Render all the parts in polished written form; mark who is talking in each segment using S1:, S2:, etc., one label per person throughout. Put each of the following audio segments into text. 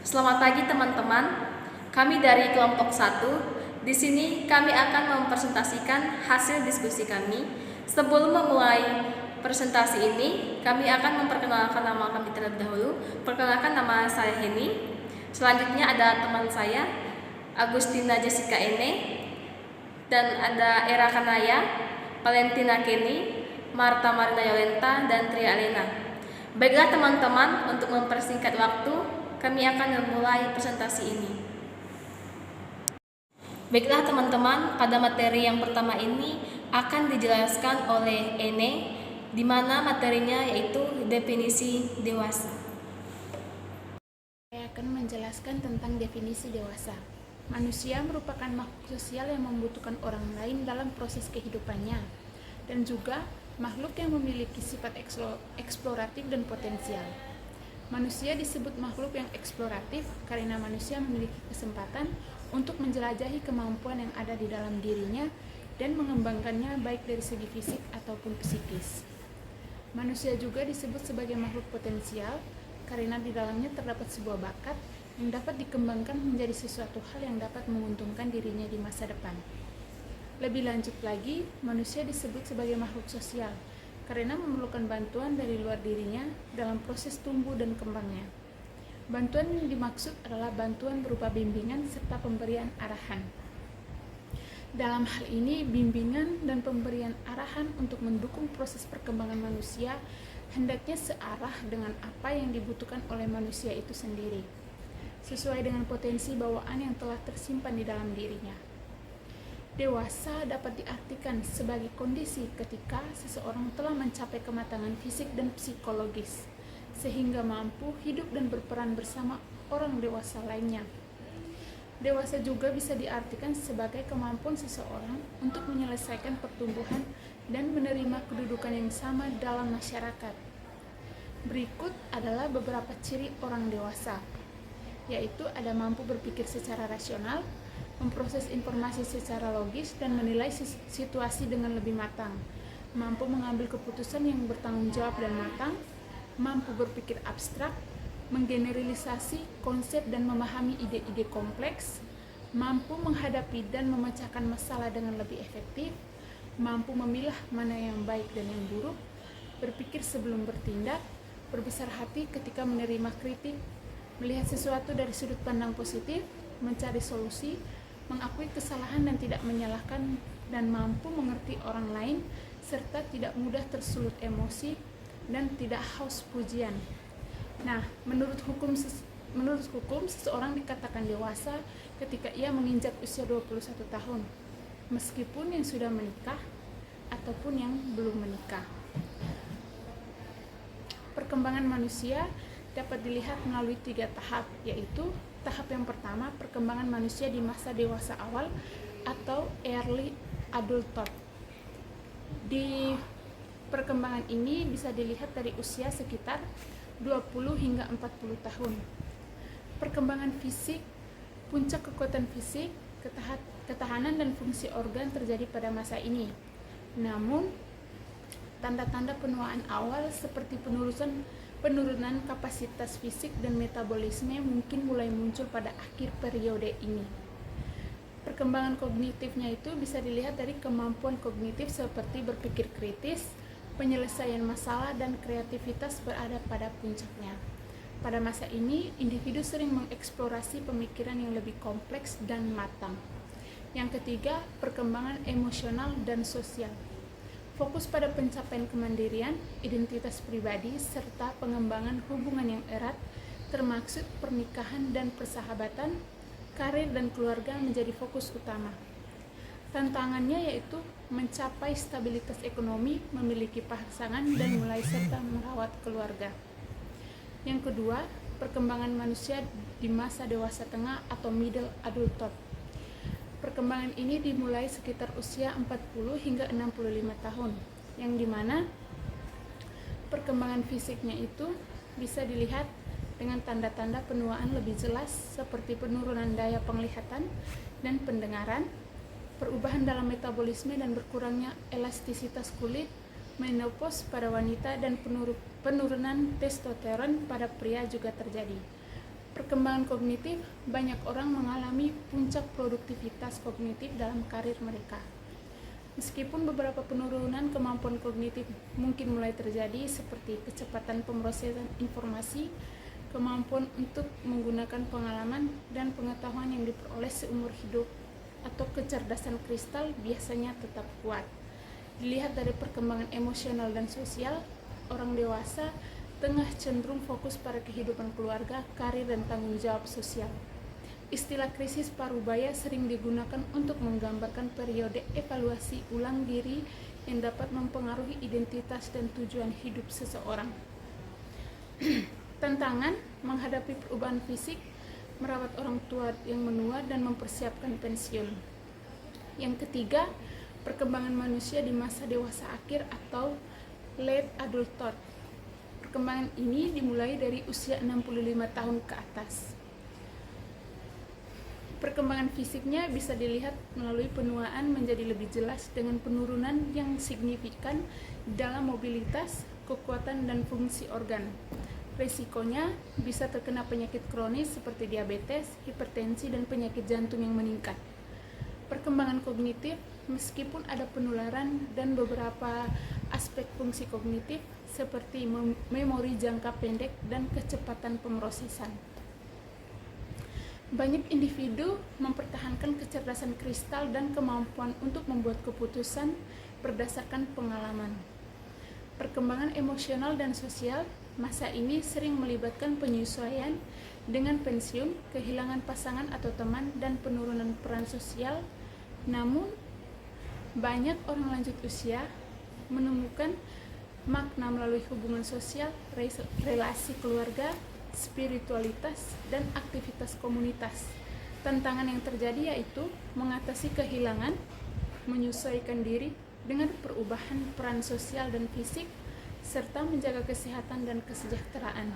S1: Selamat pagi teman-teman. Kami dari kelompok 1. Di sini kami akan mempresentasikan hasil diskusi kami. Sebelum memulai presentasi ini, kami akan memperkenalkan nama kami terlebih dahulu. Perkenalkan, nama saya Heni. Selanjutnya ada teman saya, Agustina Jessica Ene, dan ada Era Kanaya, Valentina Kenny, Marta Marina Yolenta, dan Tria Alena. Baiklah teman-teman, untuk mempersingkat waktu, kami akan memulai presentasi ini. Baiklah teman-teman, pada materi yang pertama ini akan dijelaskan oleh Ene, di mana materinya yaitu definisi dewasa.
S2: Saya akan menjelaskan tentang definisi dewasa. Manusia merupakan makhluk sosial yang membutuhkan orang lain dalam proses kehidupannya, dan juga makhluk yang memiliki sifat eksploratif dan potensial. Manusia disebut makhluk yang eksploratif karena manusia memiliki kesempatan untuk menjelajahi kemampuan yang ada di dalam dirinya dan mengembangkannya baik dari segi fisik ataupun psikis. Manusia juga disebut sebagai makhluk potensial karena di dalamnya terdapat sebuah bakat yang dapat dikembangkan menjadi sesuatu hal yang dapat menguntungkan dirinya di masa depan. Lebih lanjut lagi, manusia disebut sebagai makhluk sosial karena memerlukan bantuan dari luar dirinya dalam proses tumbuh dan kembangnya. Bantuan yang dimaksud adalah bantuan berupa bimbingan serta pemberian arahan. Dalam hal ini, bimbingan dan pemberian arahan untuk mendukung proses perkembangan manusia hendaknya searah dengan apa yang dibutuhkan oleh manusia itu sendiri, sesuai dengan potensi bawaan yang telah tersimpan di dalam dirinya. Dewasa dapat diartikan sebagai kondisi ketika seseorang telah mencapai kematangan fisik dan psikologis, sehingga mampu hidup dan berperan bersama orang dewasa lainnya. Dewasa juga bisa diartikan sebagai kemampuan seseorang untuk menyelesaikan pertumbuhan dan menerima kedudukan yang sama dalam masyarakat. Berikut adalah beberapa ciri orang dewasa, yaitu ada mampu berpikir secara rasional, memproses informasi secara logis dan menilai situasi dengan lebih matang, mampu mengambil keputusan yang bertanggung jawab dan matang, mampu berpikir abstrak, menggeneralisasi konsep dan memahami ide-ide kompleks, mampu menghadapi dan memecahkan masalah dengan lebih efektif, mampu memilah mana yang baik dan yang buruk, berpikir sebelum bertindak, berbesar hati ketika menerima kritik, melihat sesuatu dari sudut pandang positif, mencari solusi, mengakui kesalahan dan tidak menyalahkan, dan mampu mengerti orang lain, serta tidak mudah tersulut emosi dan tidak haus pujian. Nah, menurut hukum seseorang dikatakan dewasa ketika ia menginjak usia 21 tahun, meskipun yang sudah menikah ataupun yang belum menikah. Perkembangan manusia dapat dilihat melalui 3 tahap, yaitu tahap yang pertama, perkembangan manusia di masa dewasa awal atau early adulthood. Di perkembangan ini bisa dilihat dari usia sekitar 20 hingga 40 tahun. Perkembangan fisik, puncak kekuatan fisik, ketahanan dan fungsi organ terjadi pada masa ini. Namun, tanda-tanda penuaan awal seperti penurunan kapasitas fisik dan metabolisme mungkin mulai muncul pada akhir periode ini. Perkembangan kognitifnya itu bisa dilihat dari kemampuan kognitif seperti berpikir kritis, penyelesaian masalah, dan kreativitas berada pada puncaknya. Pada masa ini, individu sering mengeksplorasi pemikiran yang lebih kompleks dan matang. Yang ketiga, perkembangan emosional dan sosial. Fokus pada pencapaian kemandirian, identitas pribadi, serta pengembangan hubungan yang erat, termaksud pernikahan dan persahabatan, karir dan keluarga menjadi fokus utama. Tantangannya yaitu mencapai stabilitas ekonomi, memiliki pasangan, dan mulai serta merawat keluarga. Yang kedua, perkembangan manusia di masa dewasa tengah atau middle adulthood. Perkembangan ini dimulai sekitar usia 40 hingga 65 tahun, yang dimana perkembangan fisiknya itu bisa dilihat dengan tanda-tanda penuaan lebih jelas seperti penurunan daya penglihatan dan pendengaran, perubahan dalam metabolisme dan berkurangnya elastisitas kulit, menopause pada wanita, dan penurunan testosteron pada pria juga terjadi. perkembangan kognitif, banyak orang mengalami puncak produktivitas kognitif dalam karir mereka. Meskipun beberapa penurunan kemampuan kognitif mungkin mulai terjadi seperti kecepatan pemrosesan informasi, kemampuan untuk menggunakan pengalaman dan pengetahuan yang diperoleh seumur hidup, atau kecerdasan kristal biasanya tetap kuat. Dilihat dari perkembangan emosional dan sosial, orang dewasa tengah cenderung fokus pada kehidupan keluarga, karir, dan tanggung jawab sosial. Istilah krisis parubaya sering digunakan untuk menggambarkan periode evaluasi ulang diri yang dapat mempengaruhi identitas dan tujuan hidup seseorang. Tantangan menghadapi perubahan fisik, merawat orang tua yang menua, dan mempersiapkan pensiun. Yang ketiga, perkembangan manusia di masa dewasa akhir atau late adulthood. Perkembangan ini dimulai dari usia 65 tahun ke atas. Perkembangan fisiknya bisa dilihat melalui penuaan menjadi lebih jelas dengan penurunan yang signifikan dalam mobilitas, kekuatan, dan fungsi organ. Resikonya bisa terkena penyakit kronis seperti diabetes, hipertensi, dan penyakit jantung yang meningkat. Perkembangan kognitif, meskipun ada penularan dan beberapa aspek fungsi kognitif seperti memori jangka pendek dan kecepatan pemrosesan. Banyak individu mempertahankan kecerdasan kristal dan kemampuan untuk membuat keputusan berdasarkan pengalaman. Perkembangan emosional dan sosial, masa ini sering melibatkan penyesuaian dengan pensiun, kehilangan pasangan atau teman, dan penurunan peran sosial. Namun, banyak orang lanjut usia menemukan makna melalui hubungan sosial, relasi keluarga, spiritualitas, dan aktivitas komunitas. Tantangan yang terjadi yaitu mengatasi kehilangan, menyesuaikan diri dengan perubahan peran sosial dan fisik, serta menjaga kesehatan dan kesejahteraan.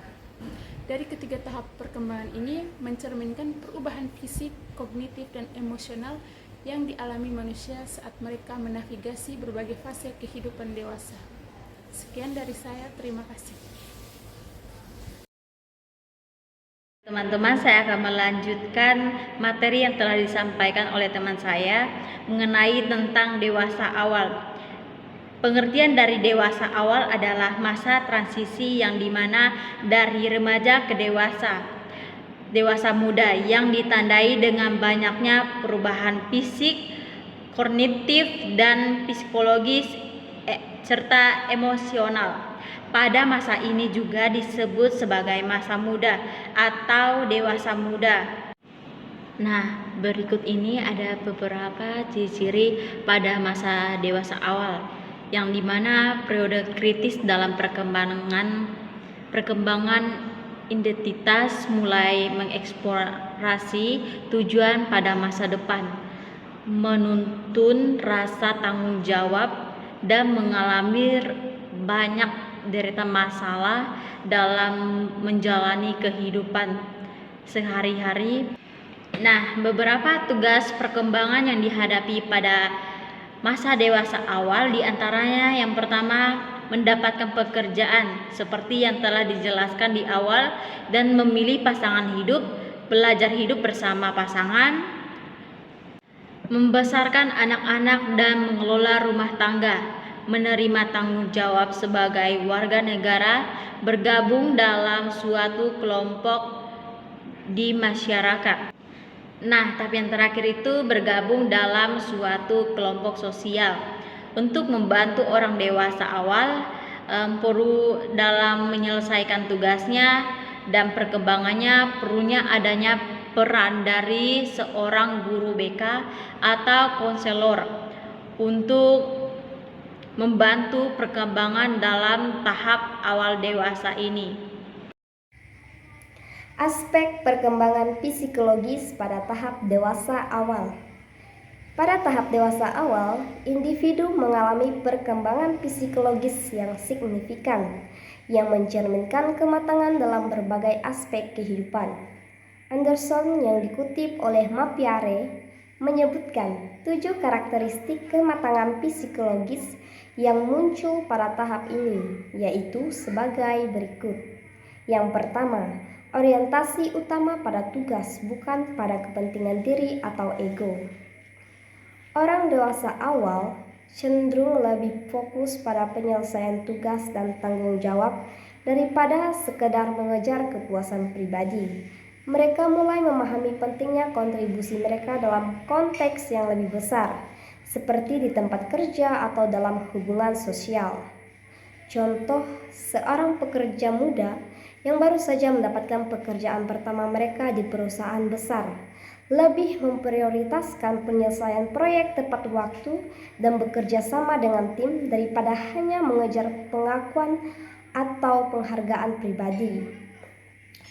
S2: Dari ketiga tahap perkembangan ini mencerminkan perubahan fisik, kognitif, dan emosional yang dialami manusia saat mereka menavigasi berbagai fase kehidupan dewasa. Sekian dari saya, terima kasih.
S3: Teman-teman, saya akan melanjutkan materi yang telah disampaikan oleh teman saya mengenai tentang dewasa awal. Pengertian dari dewasa awal adalah masa transisi yang dimana dari remaja ke dewasa muda yang ditandai dengan banyaknya perubahan fisik, kognitif, dan psikologis serta emosional. Pada masa ini juga disebut sebagai masa muda atau dewasa muda. Nah, berikut ini ada beberapa ciri-ciri pada masa dewasa awal, yang dimana periode kritis dalam perkembangan identitas, mulai mengeksplorasi tujuan pada masa depan, menuntun rasa tanggung jawab, dan mengalami banyak deretan masalah dalam menjalani kehidupan sehari-hari. Nah, beberapa tugas perkembangan yang dihadapi pada masa dewasa awal diantaranya yang pertama, mendapatkan pekerjaan seperti yang telah dijelaskan di awal, dan memilih pasangan hidup, belajar hidup bersama pasangan, membesarkan anak-anak dan mengelola rumah tangga, menerima tanggung jawab sebagai warga negara, bergabung dalam suatu kelompok di masyarakat. Nah, tapi yang terakhir itu bergabung dalam suatu kelompok sosial. Untuk membantu orang dewasa awal perlu dalam menyelesaikan tugasnya dan perkembangannya, perlunya adanya peran dari seorang guru BK atau konselor untuk membantu perkembangan dalam tahap awal dewasa ini.
S4: Aspek perkembangan psikologis pada tahap dewasa awal. Pada tahap dewasa awal, individu mengalami perkembangan psikologis yang signifikan, yang mencerminkan kematangan dalam berbagai aspek kehidupan. Anderson yang dikutip oleh Mapiare menyebutkan 7 karakteristik kematangan psikologis yang muncul pada tahap ini, yaitu sebagai berikut. Yang pertama, Orientasi utama pada tugas, bukan pada kepentingan diri atau ego. Orang dewasa awal cenderung lebih fokus pada penyelesaian tugas dan tanggung jawab daripada sekedar mengejar kepuasan pribadi. Mereka mulai memahami pentingnya kontribusi mereka dalam konteks yang lebih besar, seperti di tempat kerja atau dalam hubungan sosial. Contoh, seorang pekerja muda yang baru saja mendapatkan pekerjaan pertama mereka di perusahaan besar lebih memprioritaskan penyelesaian proyek tepat waktu dan bekerja sama dengan tim daripada hanya mengejar pengakuan atau penghargaan pribadi.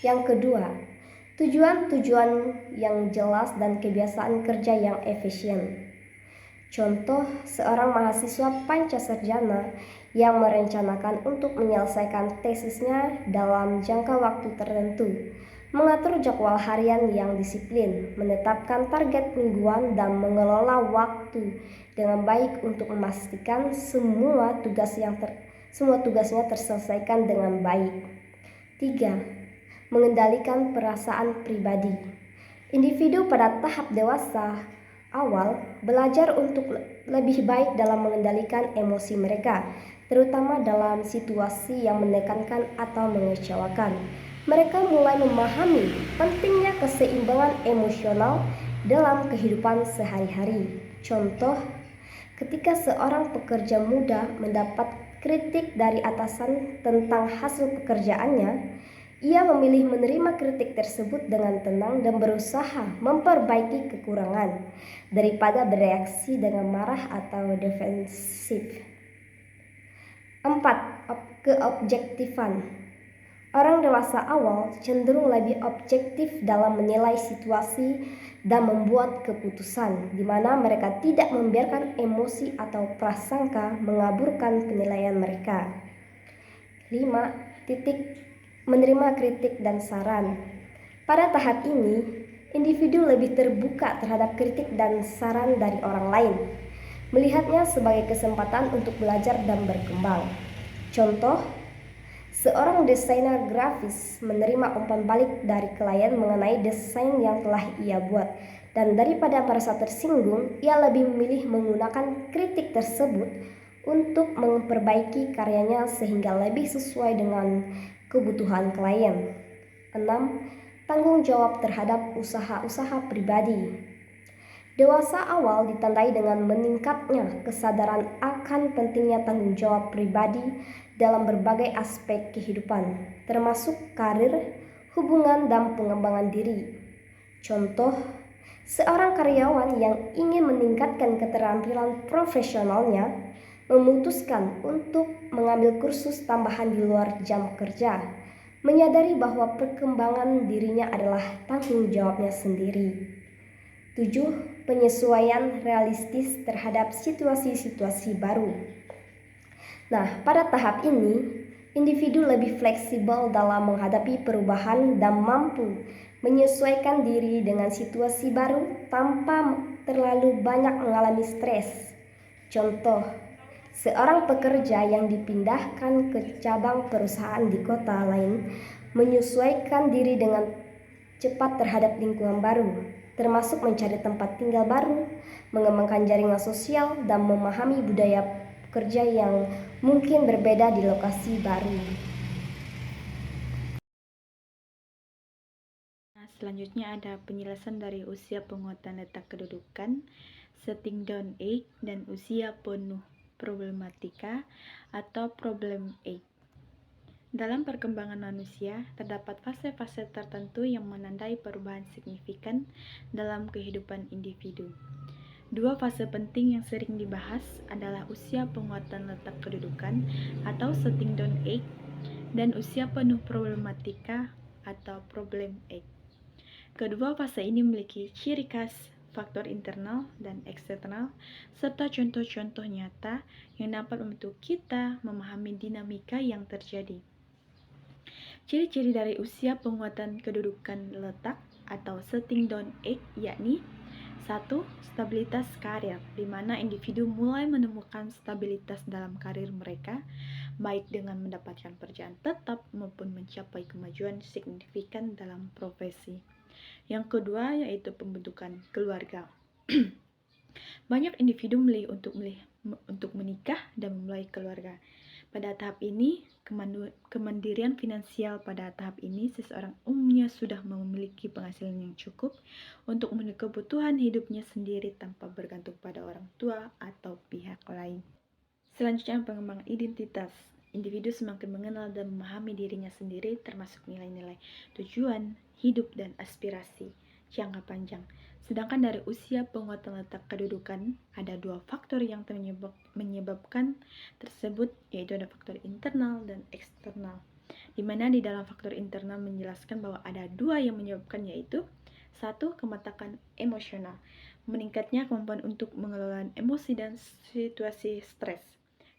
S4: Yang kedua, tujuan-tujuan yang jelas dan kebiasaan kerja yang efisien. Contoh, seorang mahasiswa pancasarjana yang merencanakan untuk menyelesaikan tesisnya dalam jangka waktu tertentu, mengatur jadwal harian yang disiplin, menetapkan target mingguan, dan mengelola waktu dengan baik untuk memastikan semua tugasnya terselesaikan dengan baik. 3. Mengendalikan perasaan pribadi. Individu pada tahap dewasa awal belajar untuk lebih baik dalam mengendalikan emosi mereka, terutama dalam situasi yang menekankan atau mengecewakan. Mereka mulai memahami pentingnya keseimbangan emosional dalam kehidupan sehari-hari. Contoh, ketika seorang pekerja muda mendapat kritik dari atasan tentang hasil pekerjaannya, ia memilih menerima kritik tersebut dengan tenang dan berusaha memperbaiki kekurangan daripada bereaksi dengan marah atau defensif. 4. Keobjektifan. Orang dewasa awal cenderung lebih objektif dalam menilai situasi dan membuat keputusan, di mana mereka tidak membiarkan emosi atau prasangka mengaburkan penilaian mereka. 5. Menerima kritik dan saran. Pada tahap ini, individu lebih terbuka terhadap kritik dan saran dari orang lain, melihatnya sebagai kesempatan untuk belajar dan berkembang. Contoh, seorang desainer grafis menerima umpan balik dari klien mengenai desain yang telah ia buat, dan daripada merasa tersinggung, ia lebih memilih menggunakan kritik tersebut untuk memperbaiki karyanya sehingga lebih sesuai dengan kebutuhan klien. 6. Tanggung jawab terhadap usaha-usaha pribadi. Dewasa awal ditandai dengan meningkatnya kesadaran akan pentingnya tanggung jawab pribadi dalam berbagai aspek kehidupan, termasuk karir, hubungan, dan pengembangan diri. Contoh, seorang karyawan yang ingin meningkatkan keterampilan profesionalnya memutuskan untuk mengambil kursus tambahan di luar jam kerja, menyadari bahwa perkembangan dirinya adalah tanggung jawabnya sendiri. 7. Penyesuaian realistis terhadap situasi-situasi baru. Nah, pada tahap ini, individu lebih fleksibel dalam menghadapi perubahan dan mampu menyesuaikan diri dengan situasi baru tanpa terlalu banyak mengalami stres. Contoh, seorang pekerja yang dipindahkan ke cabang perusahaan di kota lain menyesuaikan diri dengan cepat terhadap lingkungan baru, termasuk mencari tempat tinggal baru, mengembangkan jaringan sosial, dan memahami budaya kerja yang mungkin berbeda di lokasi baru.
S3: Nah, selanjutnya ada penjelasan dari usia penguatan letak kedudukan, setting down age, dan usia penuh problematika atau problem age. Dalam perkembangan manusia, terdapat fase-fase tertentu yang menandai perubahan signifikan dalam kehidupan individu. Dua fase penting yang sering dibahas adalah usia penguatan letak kedudukan atau setting down age dan usia penuh problematika atau problem age. Kedua fase ini memiliki ciri khas, faktor internal dan eksternal, serta contoh-contoh nyata yang dapat membantu kita memahami dinamika yang terjadi. Ciri-ciri dari usia penguatan kedudukan letak atau setting down age yakni
S5: 1. Stabilitas karir, di mana individu mulai menemukan stabilitas dalam karir mereka, baik dengan mendapatkan pekerjaan tetap maupun mencapai kemajuan signifikan dalam profesi. Yang kedua yaitu pembentukan keluarga. Banyak individu memilih untuk menikah dan memulai keluarga. Pada tahap ini, kemandirian finansial pada tahap ini, seseorang umumnya sudah memiliki penghasilan yang cukup untuk memenuhi kebutuhan hidupnya sendiri tanpa bergantung pada orang tua atau pihak lain. Selanjutnya, pengembangan identitas. Individu semakin mengenal dan memahami dirinya sendiri, termasuk nilai-nilai, tujuan, hidup, dan aspirasi jangka panjang. Sedangkan dari usia penguatan letak kedudukan, ada dua faktor yang menyebabkan tersebut, yaitu ada faktor internal dan eksternal. Di mana di dalam faktor internal menjelaskan bahwa ada dua yang menyebabkan, yaitu 1. Kematangan emosional, meningkatnya kemampuan untuk mengelola emosi dan situasi stres.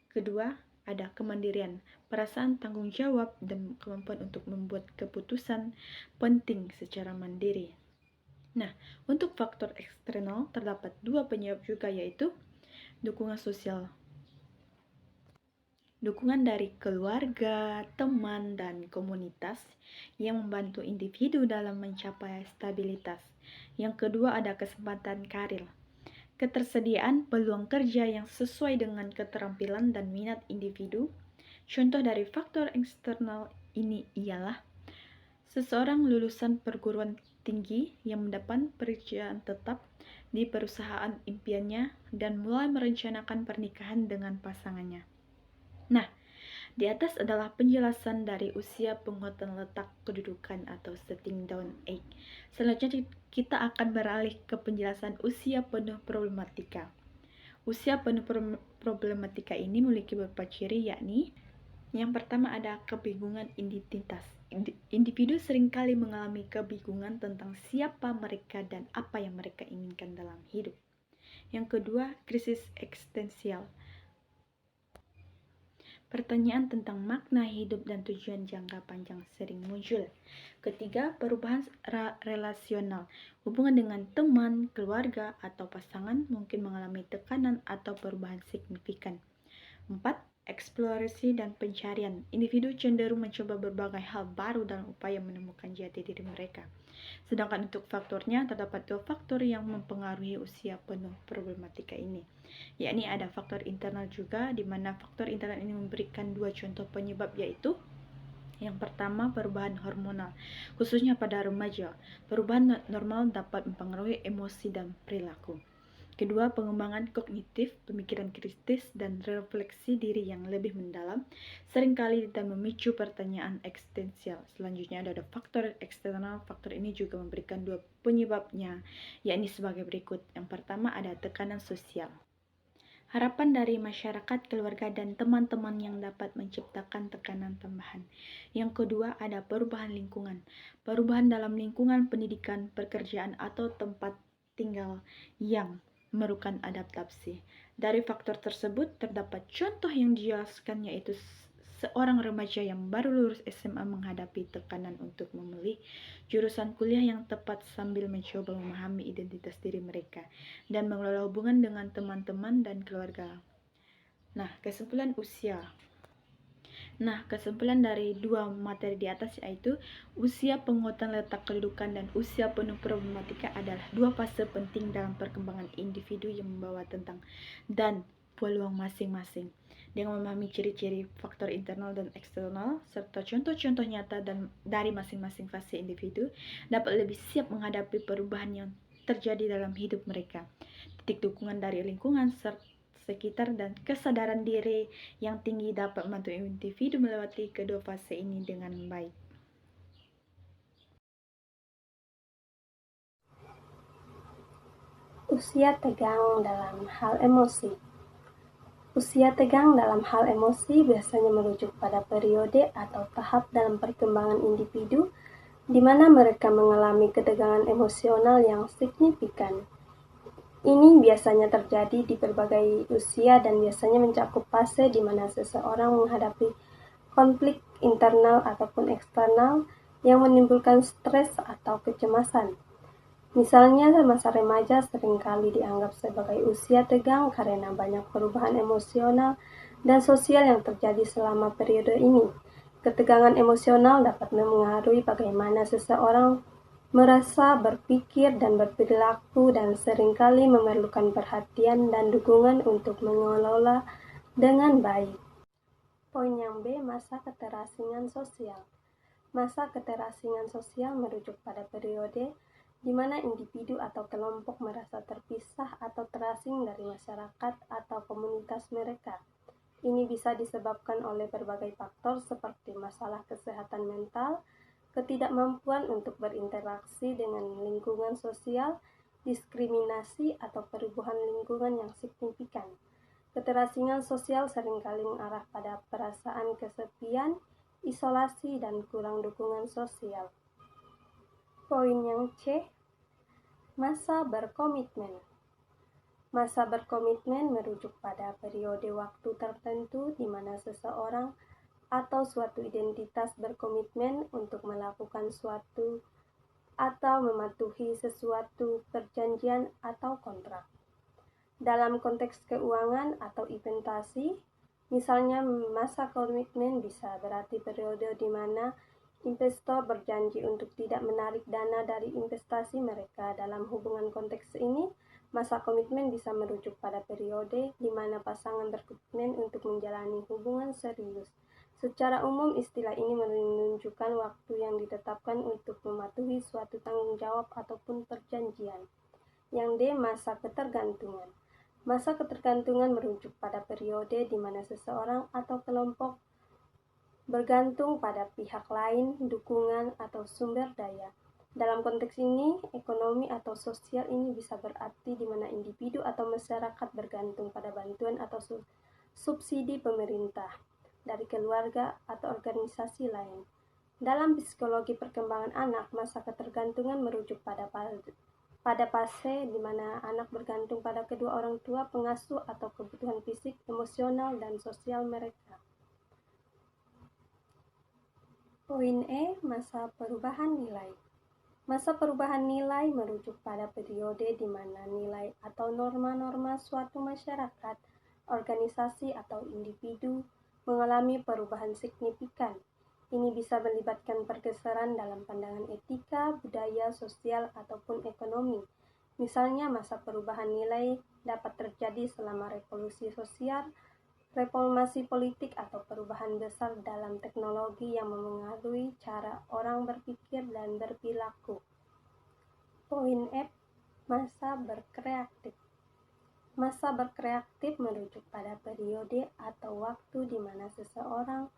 S5: Kedua, ada kemandirian, perasaan tanggung jawab dan kemampuan untuk membuat keputusan penting secara mandiri. Nah, untuk faktor eksternal terdapat dua penyebab juga, yaitu dukungan sosial. Dukungan dari keluarga, teman, dan komunitas yang membantu individu dalam mencapai stabilitas. Yang kedua ada kesempatan karir. Ketersediaan peluang kerja yang sesuai dengan keterampilan dan minat individu. Contoh dari faktor eksternal ini ialah seseorang lulusan perguruan tinggi yang mendapat pekerjaan tetap di perusahaan impiannya dan mulai merencanakan pernikahan dengan pasangannya. Nah, di atas adalah penjelasan dari usia penguatan letak kedudukan atau setting down age. Selanjutnya kita akan beralih ke penjelasan usia penuh problematika. Usia penuh problematika ini memiliki beberapa ciri, yakni yang pertama ada kebingungan identitas. Individu seringkali mengalami kebingungan tentang siapa mereka dan apa yang mereka inginkan dalam hidup. Yang kedua, krisis eksistensial. Pertanyaan tentang makna hidup dan tujuan jangka panjang sering muncul. Ketiga, perubahan relasional. Hubungan dengan teman, keluarga, atau pasangan mungkin mengalami tekanan atau perubahan signifikan. 4. Eksplorasi dan pencarian. Individu cenderung mencoba berbagai hal baru dalam upaya menemukan jati diri mereka. Sedangkan untuk faktornya, terdapat dua faktor yang mempengaruhi usia penuh problematika ini, yakni ada faktor internal juga, di mana faktor internal ini memberikan dua contoh penyebab, yaitu yang pertama, perubahan hormonal, khususnya pada remaja. Perubahan normal dapat mempengaruhi emosi dan perilaku. Kedua, pengembangan kognitif, pemikiran kritis, dan refleksi diri yang lebih mendalam, seringkali dan memicu pertanyaan eksistensial. Selanjutnya ada faktor eksternal. Faktor ini juga memberikan dua penyebabnya, yakni sebagai berikut. Yang pertama ada tekanan sosial. Harapan dari masyarakat, keluarga, dan teman-teman yang dapat menciptakan tekanan tambahan. Yang kedua ada perubahan lingkungan. Perubahan dalam lingkungan pendidikan, pekerjaan, atau tempat tinggal yang memerlukan adaptasi. Dari faktor tersebut terdapat contoh yang dijelaskan, yaitu seorang remaja yang baru lulus SMA menghadapi tekanan untuk memilih jurusan kuliah yang tepat sambil mencoba memahami identitas diri mereka dan mengelola hubungan dengan teman-teman dan keluarga. Nah, kesimpulan dari dua materi di atas, yaitu usia penguatan letak kedudukan dan usia penuh problematika adalah dua fase penting dalam perkembangan individu yang membawa tentang dan peluang masing-masing. Dengan memahami ciri-ciri faktor internal dan eksternal serta contoh-contoh nyata dari masing-masing fase individu, dapat lebih siap menghadapi perubahan yang terjadi dalam hidup mereka. Titik dukungan dari lingkungan sekitar dan kesadaran diri yang tinggi dapat membantu individu melewati kedua fase ini dengan baik.
S4: Usia tegang dalam hal emosi. Usia tegang dalam hal emosi biasanya merujuk pada periode atau tahap dalam perkembangan individu di mana mereka mengalami ketegangan emosional yang signifikan. Ini biasanya terjadi di berbagai usia dan biasanya mencakup fase di mana seseorang menghadapi konflik internal ataupun eksternal yang menimbulkan stres atau kecemasan.
S6: Misalnya, masa remaja seringkali dianggap sebagai usia tegang karena banyak perubahan emosional dan sosial yang terjadi selama periode ini. Ketegangan emosional dapat mempengaruhi bagaimana seseorang merasa, berpikir, dan berperilaku, dan seringkali memerlukan perhatian dan dukungan untuk mengelola dengan baik. Poin yang B, masa keterasingan sosial. Masa keterasingan sosial merujuk pada periode di mana individu atau kelompok merasa terpisah atau terasing dari masyarakat atau komunitas mereka. Ini bisa disebabkan oleh berbagai faktor seperti masalah kesehatan mental, ketidakmampuan untuk berinteraksi dengan lingkungan sosial, diskriminasi, atau perubahan lingkungan yang signifikan. Keterasingan sosial seringkali mengarah pada perasaan kesepian, isolasi, dan kurang dukungan sosial. Poin yang C, masa berkomitmen. Masa berkomitmen merujuk pada periode waktu tertentu di mana seseorang atau suatu identitas berkomitmen untuk melakukan suatu atau mematuhi sesuatu perjanjian atau kontrak. Dalam konteks keuangan atau investasi, misalnya masa komitmen bisa berarti periode di mana investor berjanji untuk tidak menarik dana dari investasi mereka. Dalam hubungan konteks ini, masa komitmen bisa merujuk pada periode di mana pasangan berkomitmen untuk menjalani hubungan serius. Secara umum, istilah ini menunjukkan waktu yang ditetapkan untuk mematuhi suatu tanggung jawab ataupun perjanjian. Yang D, masa ketergantungan. Masa ketergantungan merujuk pada periode di mana seseorang atau kelompok bergantung pada pihak lain, dukungan, atau sumber daya. Dalam konteks ini, ekonomi atau sosial ini bisa berarti di mana individu atau masyarakat bergantung pada bantuan atau subsidi pemerintah, dari keluarga atau organisasi lain. Dalam psikologi perkembangan anak, masa ketergantungan merujuk pada fase di mana anak bergantung pada kedua orang tua, pengasuh, atau kebutuhan fisik, emosional, dan sosial mereka. Poin E, masa perubahan nilai. Masa perubahan nilai merujuk pada periode di mana nilai atau norma-norma suatu masyarakat, organisasi, atau individu mengalami perubahan signifikan. Ini bisa melibatkan pergeseran dalam pandangan etika, budaya, sosial, ataupun ekonomi. Misalnya, masa perubahan nilai dapat terjadi selama revolusi sosial, reformasi politik, atau perubahan besar dalam teknologi yang memengaruhi cara orang berpikir dan berperilaku. Poin F, masa berkreatif. Masa berkreatif merujuk pada periode atau waktu di mana seseorang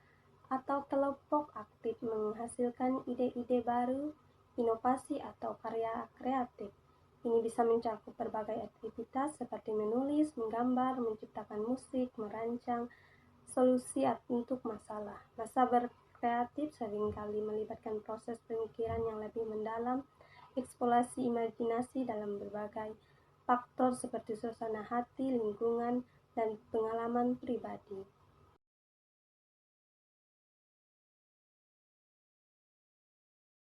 S6: atau kelompok aktif menghasilkan ide-ide baru, inovasi, atau karya kreatif. Ini bisa mencakup berbagai aktivitas seperti menulis, menggambar, menciptakan musik, merancang solusi untuk masalah. Masa berkreatif seringkali melibatkan proses pemikiran yang lebih mendalam, eksplorasi imajinasi dalam berbagai faktor seperti suasana hati, lingkungan, dan pengalaman pribadi.